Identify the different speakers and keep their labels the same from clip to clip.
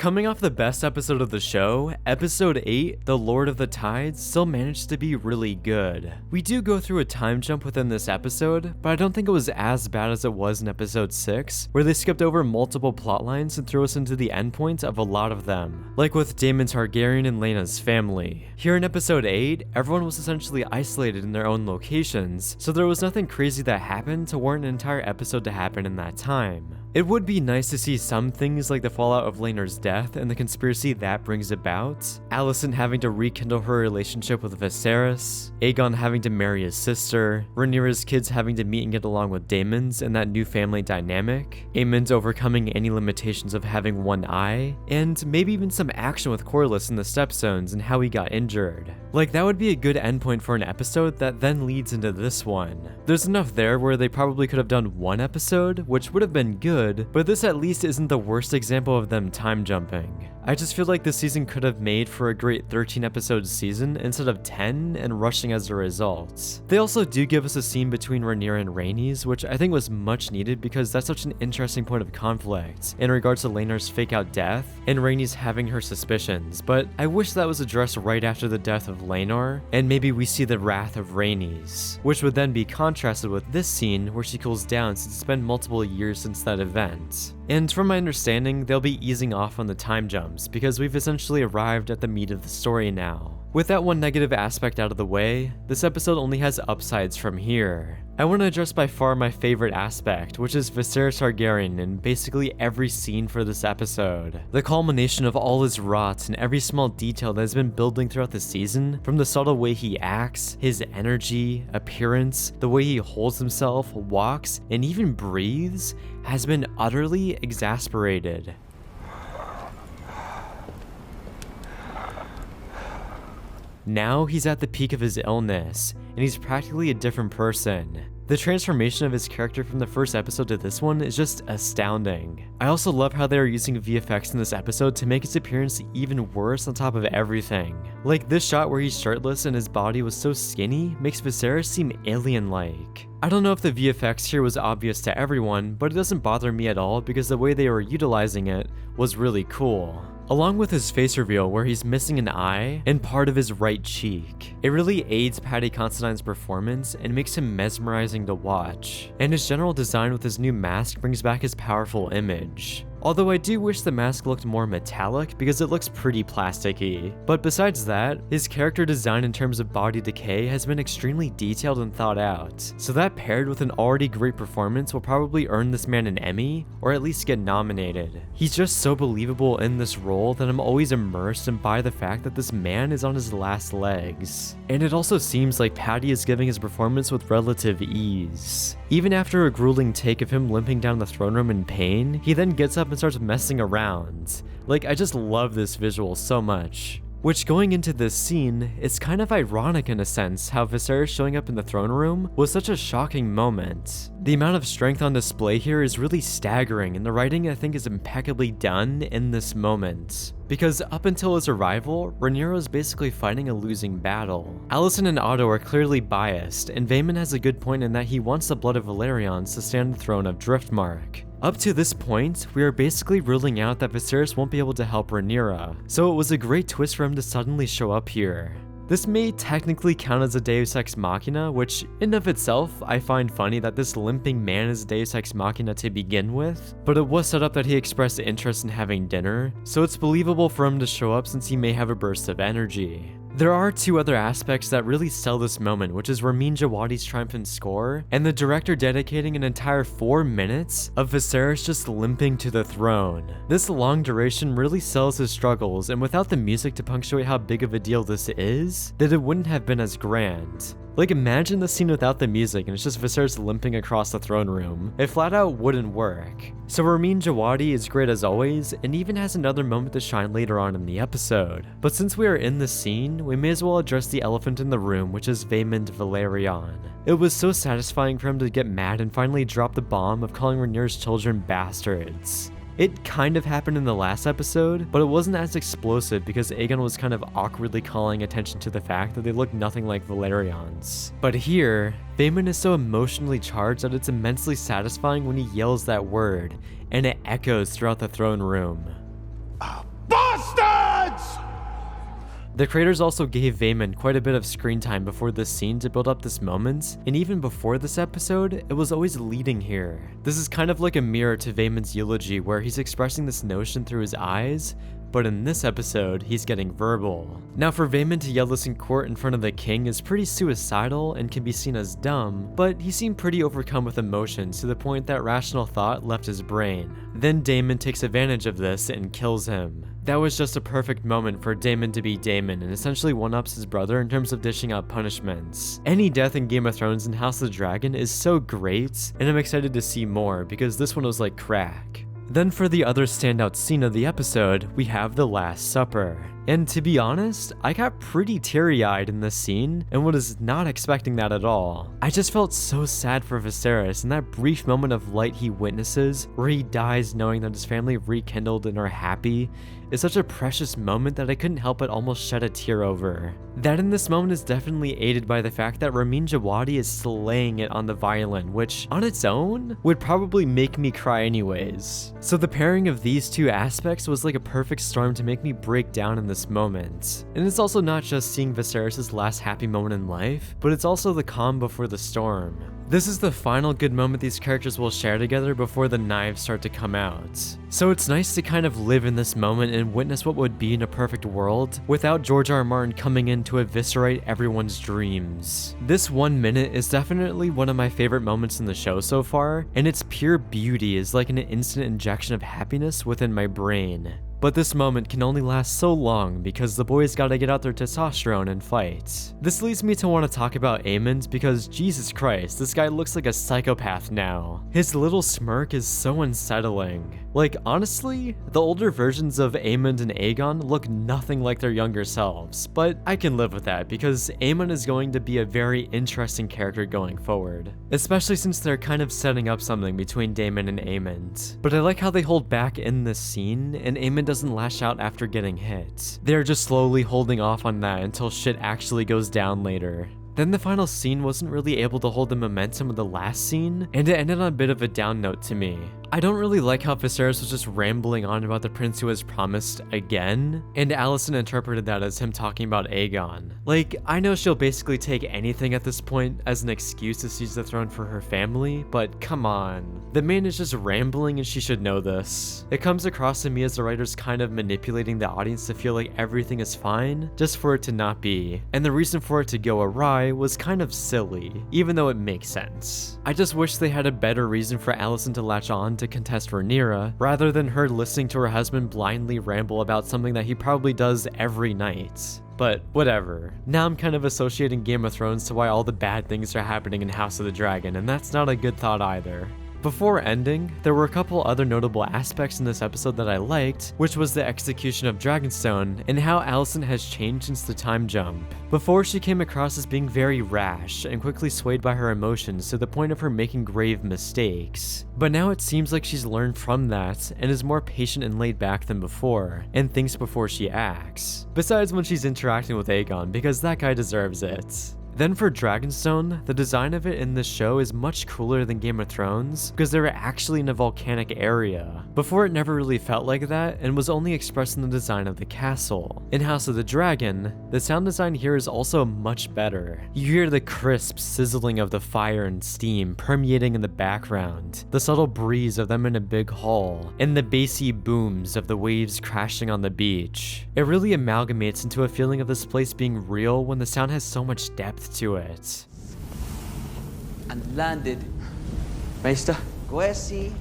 Speaker 1: Coming off the best episode of the show, episode 8, The Lord of the Tides, still managed to be really good. We do go through a time jump within this episode, but I don't think it was as bad as it was in episode 6, where they skipped over multiple plotlines and threw us into the endpoint of a lot of them, like with Daemon Targaryen and Laena's family. Here in episode 8, everyone was essentially isolated in their own locations, so there was nothing crazy that happened to warrant an entire episode to happen in that time. It would be nice to see some things like the fallout of Laena's death and the conspiracy that brings about, Alicent having to rekindle her relationship with Viserys, Aegon having to marry his sister, Rhaenyra's kids having to meet and get along with Daemon's and that new family dynamic, Aemond overcoming any limitations of having one eye, and maybe even some action with Corlys in the Stepstones and how he got injured. Like, that would be a good endpoint for an episode that then leads into this one. There's enough there where they probably could have done one episode, which would have been good, but this at least isn't the worst example of them time jumping. I just feel like this season could have made for a great 13 episode season instead of 10 and rushing as a result. They also do give us a scene between Rhaenyra and Rhaenys, which I think was much needed because that's such an interesting point of conflict in regards to Laena's fake out death and Rhaenys having her suspicions, but I wish that was addressed right after the death of Laenor, and maybe we see the wrath of Rhaenys, which would then be contrasted with this scene where she cools down since it's been multiple years since that event. And from my understanding, they'll be easing off on the time jumps because we've essentially arrived at the meat of the story now. With that one negative aspect out of the way, this episode only has upsides from here. I want to address by far my favorite aspect, which is Viserys Targaryen in basically every scene for this episode. The culmination of all his rot and every small detail that has been building throughout the season, from the subtle way he acts, his energy, appearance, the way he holds himself, walks, and even breathes, has been utterly exasperated. Now he's at the peak of his illness, and he's practically a different person. The transformation of his character from the first episode to this one is just astounding. I also love how they are using VFX in this episode to make his appearance even worse on top of everything. Like this shot where he's shirtless and his body was so skinny makes Viserys seem alien-like. I don't know if the VFX here was obvious to everyone, but it doesn't bother me at all because the way they were utilizing it was really cool. Along with his face reveal where he's missing an eye and part of his right cheek. It really aids Paddy Considine's performance and makes him mesmerizing to watch. And his general design with his new mask brings back his powerful image. Although I do wish the mask looked more metallic because it looks pretty plasticky. But besides that, his character design in terms of body decay has been extremely detailed and thought out. So that paired with an already great performance will probably earn this man an Emmy, or at least get nominated. He's just so believable in this role that I'm always immersed and by the fact that this man is on his last legs. And it also seems like Paddy is giving his performance with relative ease. Even after a grueling take of him limping down the throne room in pain, he then gets up and starts messing around. Like, I just love this visual so much. Which, going into this scene, it's kind of ironic in a sense how Viserys showing up in the throne room was such a shocking moment. The amount of strength on display here is really staggering, and the writing I think is impeccably done in this moment. Because up until his arrival, Rhaenyra is basically fighting a losing battle. Alicent and Otto are clearly biased, and Vaemond has a good point in that he wants the blood of Valyrians to stand the throne of Driftmark. Up to this point, we are basically ruling out that Viserys won't be able to help Rhaenyra, so it was a great twist for him to suddenly show up here. This may technically count as a Deus Ex Machina, which in of itself I find funny that this limping man is a Deus Ex Machina to begin with, but it was set up that he expressed interest in having dinner, so it's believable for him to show up since he may have a burst of energy. There are two other aspects that really sell this moment, which is Ramin Djawadi's triumphant score, and the director dedicating an entire 4 minutes of Viserys just limping to the throne. This long duration really sells his struggles, and without the music to punctuate how big of a deal this is, that it wouldn't have been as grand. Like, imagine the scene without the music and it's just Viserys limping across the throne room. It flat out wouldn't work. So Ramin Djawadi is great as always, and even has another moment to shine later on in the episode. But since we are in this scene, we may as well address the elephant in the room, which is Vaemond Valerian. It was so satisfying for him to get mad and finally drop the bomb of calling Rhaenyra's children bastards. It kind of happened in the last episode, but it wasn't as explosive because Aegon was kind of awkwardly calling attention to the fact that they look nothing like Valyrians. But here, Vaemond is so emotionally charged that it's immensely satisfying when he yells that word, and it echoes throughout the throne room. The creators also gave Vaemond quite a bit of screen time before this scene to build up this moment, and even before this episode, it was always leading here. This is kind of like a mirror to Vaemond's eulogy where he's expressing this notion through his eyes, but in this episode, he's getting verbal. Now for Vaemond to yell this in court in front of the king is pretty suicidal and can be seen as dumb, but he seemed pretty overcome with emotions to the point that rational thought left his brain. Then Daemon takes advantage of this and kills him. That was just a perfect moment for Daemon to be Daemon and essentially one-ups his brother in terms of dishing out punishments. Any death in Game of Thrones and House of the Dragon is so great, and I'm excited to see more because this one was like crack. Then for the other standout scene of the episode, we have the Last Supper. And to be honest, I got pretty teary-eyed in this scene and was not expecting that at all. I just felt so sad for Viserys in that brief moment of light he witnesses where he dies knowing that his family rekindled and are happy is such a precious moment that I couldn't help but almost shed a tear over. That in this moment is definitely aided by the fact that Ramin Djawadi is slaying it on the violin, which on its own would probably make me cry anyways. So the pairing of these two aspects was like a perfect storm to make me break down in this moment. And it's also not just seeing Viserys' last happy moment in life, but it's also the calm before the storm. This is the final good moment these characters will share together before the knives start to come out. So it's nice to kind of live in this moment and witness what would be in a perfect world without George R. R. Martin coming in to eviscerate everyone's dreams. This 1 minute is definitely one of my favorite moments in the show so far, and its pure beauty is like an instant injection of happiness within my brain. But this moment can only last so long because the boys gotta get out their testosterone and fight. This leads me to want to talk about Aemond because Jesus Christ, this guy looks like a psychopath now. His little smirk is so unsettling. Like honestly, the older versions of Aemond and Aegon look nothing like their younger selves, but I can live with that because Aemond is going to be a very interesting character going forward. Especially since they're kind of setting up something between Daemon and Aemond. But I like how they hold back in this scene and Aemond doesn't lash out after getting hit. They're just slowly holding off on that until shit actually goes down later. Then the final scene wasn't really able to hold the momentum of the last scene, and it ended on a bit of a down note to me. I don't really like how Viserys was just rambling on about the prince who was promised again, and Alicent interpreted that as him talking about Aegon. Like, I know she'll basically take anything at this point as an excuse to seize the throne for her family, but come on. The man is just rambling and she should know this. It comes across to me as the writers kind of manipulating the audience to feel like everything is fine, just for it to not be. And the reason for it to go awry was kind of silly, even though it makes sense. I just wish they had a better reason for Alicent to latch on to contest Rhaenyra, rather than her listening to her husband blindly ramble about something that he probably does every night. But whatever. Now I'm kind of associating Game of Thrones to why all the bad things are happening in House of the Dragon, and that's not a good thought either. Before ending, there were a couple other notable aspects in this episode that I liked, which was the execution of Dragonstone and how Alicent has changed since the time jump. Before, she came across as being very rash and quickly swayed by her emotions to the point of her making grave mistakes. But now it seems like she's learned from that and is more patient and laid back than before, and thinks before she acts. Besides when she's interacting with Aegon, because that guy deserves it. Then for Dragonstone, the design of it in this show is much cooler than Game of Thrones because they're actually in a volcanic area. Before, it never really felt like that and was only expressed in the design of the castle. In House of the Dragon, the sound design here is also much better. You hear the crisp sizzling of the fire and steam permeating in the background, the subtle breeze of them in a big hall, and the bassy booms of the waves crashing on the beach. It really amalgamates into a feeling of this place being real when the sound has so much depth to it.
Speaker 2: And landed. Meister. Goesi.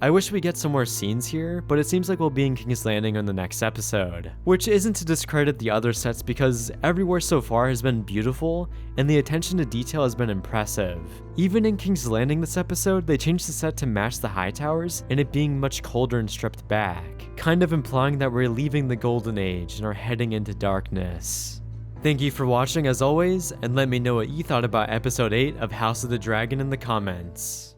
Speaker 1: I wish we get some more scenes here, but it seems like we'll be in King's Landing on the next episode. Which isn't to discredit the other sets because everywhere so far has been beautiful and the attention to detail has been impressive. Even in King's Landing this episode, they changed the set to match the high towers and it being much colder and stripped back, kind of implying that we're leaving the Golden Age and are heading into darkness. Thank you for watching as always, and let me know what you thought about episode 8 of House of the Dragon in the comments.